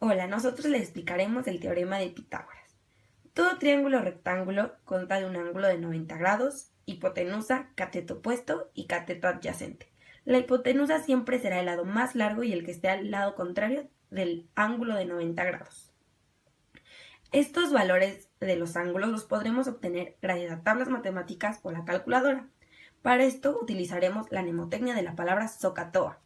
Hola, nosotros les explicaremos el teorema de Pitágoras. Todo triángulo rectángulo consta de un ángulo de 90 grados, hipotenusa, cateto opuesto y cateto adyacente. La hipotenusa siempre será el lado más largo y el que esté al lado contrario del ángulo de 90 grados. Estos valores de los ángulos los podremos obtener gracias a tablas matemáticas o la calculadora. Para esto utilizaremos la mnemotecnia de la palabra SOHCAHTOA.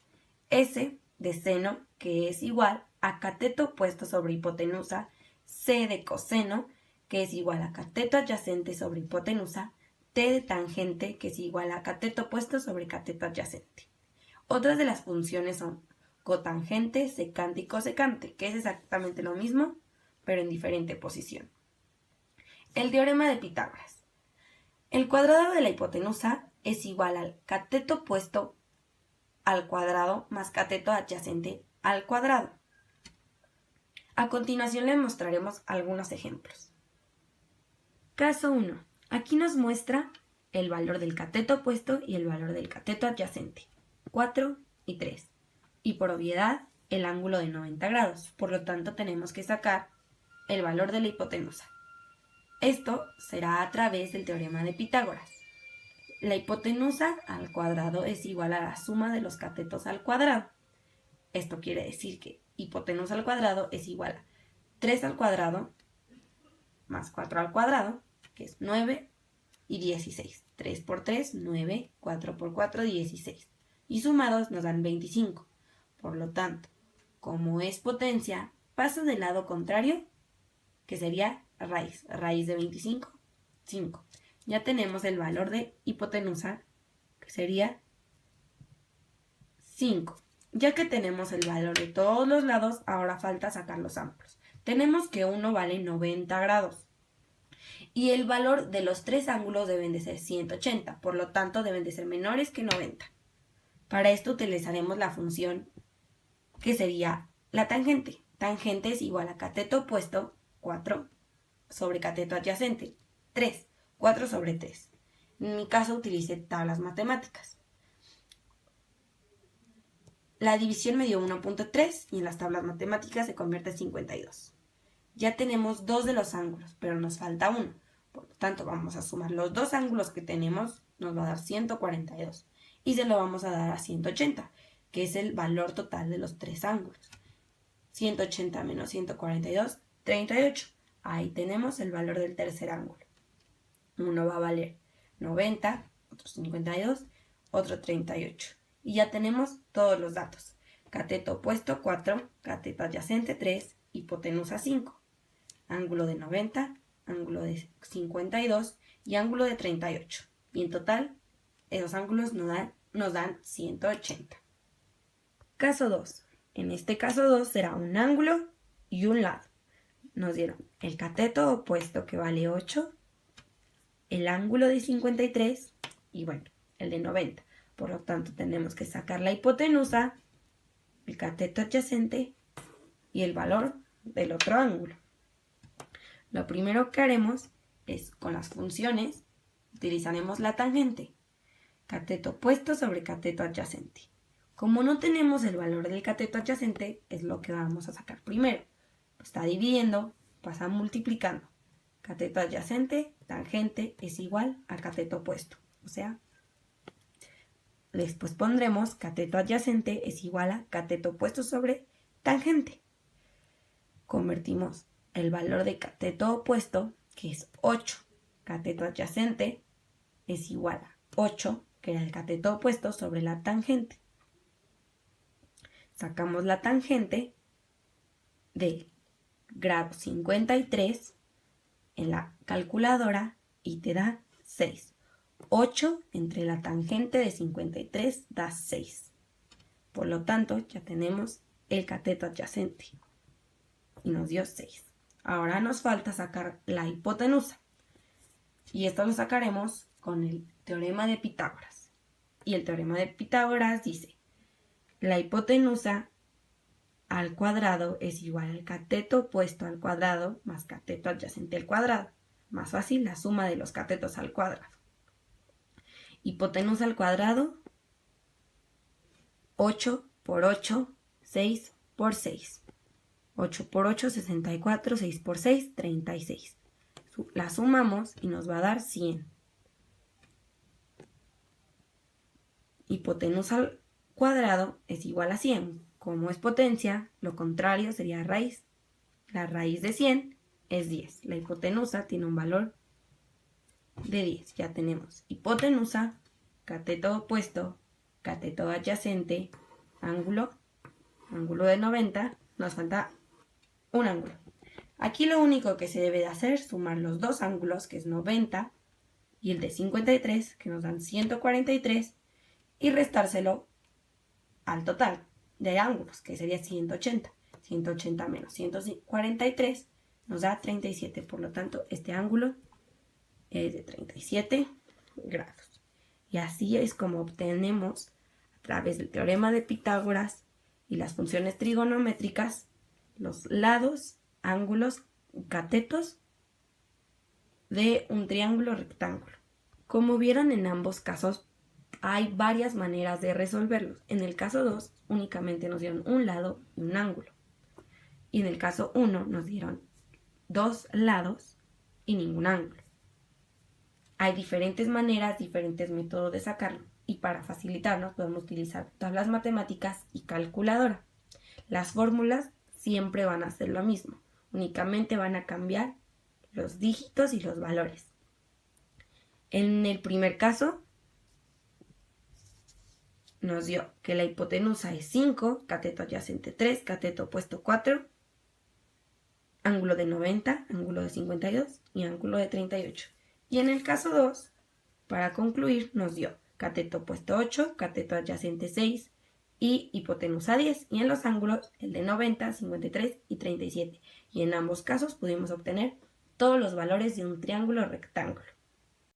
S de seno, que es igual a cateto opuesto sobre hipotenusa, C de coseno, que es igual a cateto adyacente sobre hipotenusa, T de tangente, que es igual a cateto opuesto sobre cateto adyacente. Otras de las funciones son cotangente, secante y cosecante, que es exactamente lo mismo, pero en diferente posición. El teorema de Pitágoras. El cuadrado de la hipotenusa es igual al cateto opuesto al cuadrado más cateto adyacente al cuadrado. A continuación les mostraremos algunos ejemplos. Caso 1. Aquí nos muestra el valor del cateto opuesto y el valor del cateto adyacente, 4 y 3. Y por obviedad, el ángulo de 90 grados. Por lo tanto, tenemos que sacar el valor de la hipotenusa. Esto será a través del teorema de Pitágoras. La hipotenusa al cuadrado es igual a la suma de los catetos al cuadrado. Esto quiere decir que hipotenusa al cuadrado es igual a 3 al cuadrado más 4 al cuadrado, que es 9 y 16. 3 por 3, 9, 4 por 4, 16. Y sumados nos dan 25. Por lo tanto, como es potencia, pasa del lado contrario, que sería raíz. Raíz de 25, 5. Ya tenemos el valor de hipotenusa, que sería 5. Ya que tenemos el valor de todos los lados, ahora falta sacar los ángulos. Tenemos que uno vale 90 grados. Y el valor de los tres ángulos deben de ser 180, por lo tanto deben de ser menores que 90. Para esto utilizaremos la función que sería la tangente. Tangente es igual a cateto opuesto, 4, sobre cateto adyacente, 3. 4 sobre 3. En mi caso utilicé tablas matemáticas. La división me dio 1.3 y en las tablas matemáticas se convierte en 52. Ya tenemos dos de los ángulos, pero nos falta uno. Por lo tanto, vamos a sumar los dos ángulos que tenemos, nos va a dar 142. Y se lo vamos a dar a 180, que es el valor total de los tres ángulos. 180 menos 142, 38. Ahí tenemos el valor del tercer ángulo. Uno va a valer 90, otro 52, otro 38. Y ya tenemos todos los datos. Cateto opuesto 4, cateto adyacente 3, hipotenusa 5. Ángulo de 90, ángulo de 52 y ángulo de 38. Y en total, esos ángulos nos dan 180. Caso 2. En este caso 2 será un ángulo y un lado. Nos dieron el cateto opuesto que vale 8, el ángulo de 53 y bueno, el de 90. Por lo tanto, tenemos que sacar la hipotenusa, el cateto adyacente y el valor del otro ángulo. Lo primero que haremos es, con las funciones, utilizaremos la tangente. Cateto opuesto sobre cateto adyacente. Como no tenemos el valor del cateto adyacente, es lo que vamos a sacar primero. Lo está dividiendo, pasa multiplicando. Cateto adyacente, tangente, es igual al cateto opuesto. O sea, después pondremos cateto adyacente es igual a cateto opuesto sobre tangente. Convertimos el valor de cateto opuesto, que es 8, cateto adyacente, es igual a 8, que era el cateto opuesto, sobre la tangente. Sacamos la tangente de grado 53 en la calculadora y te da 6. 8 entre la tangente de 53 da 6. Por lo tanto, ya tenemos el cateto adyacente y nos dio 6. Ahora nos falta sacar la hipotenusa. Y esto lo sacaremos con el teorema de Pitágoras. Y el teorema de Pitágoras dice: la hipotenusa al cuadrado es igual al cateto opuesto al cuadrado más cateto adyacente al cuadrado. Más fácil, la suma de los catetos al cuadrado. Hipotenusa al cuadrado, 8 por 8, 6 por 6. 8 por 8, 64, 6 por 6, 36. La sumamos y nos va a dar 100. Hipotenusa al cuadrado es igual a 100. Como es potencia, lo contrario sería raíz. La raíz de 100 es 10. La hipotenusa tiene un valor de 10. Ya tenemos hipotenusa, cateto opuesto, cateto adyacente, ángulo de 90. Nos falta un ángulo. Aquí lo único que se debe de hacer es sumar los dos ángulos, que es 90 y el de 53, que nos dan 143, y restárselo al total de ángulos, que sería 180. 180 menos 143 nos da 37. Por lo tanto, este ángulo es de 37 grados. Y así es como obtenemos, a través del teorema de Pitágoras y las funciones trigonométricas, los lados, ángulos, catetos de un triángulo rectángulo. Como vieron, en ambos casos hay varias maneras de resolverlos. En el caso 2 únicamente nos dieron un lado y un ángulo. Y en el caso 1 nos dieron dos lados y ningún ángulo. Hay diferentes maneras, diferentes métodos de sacarlo. Y para facilitarnos podemos utilizar tablas matemáticas y calculadora. Las fórmulas siempre van a ser lo mismo. Únicamente van a cambiar los dígitos y los valores. En el primer caso nos dio que la hipotenusa es 5, cateto adyacente 3, cateto opuesto 4, ángulo de 90, ángulo de 52 y ángulo de 38. Y en el caso 2, para concluir, nos dio cateto opuesto 8, cateto adyacente 6 y hipotenusa 10. Y en los ángulos, el de 90, 53 y 37. Y en ambos casos pudimos obtener todos los valores de un triángulo rectángulo.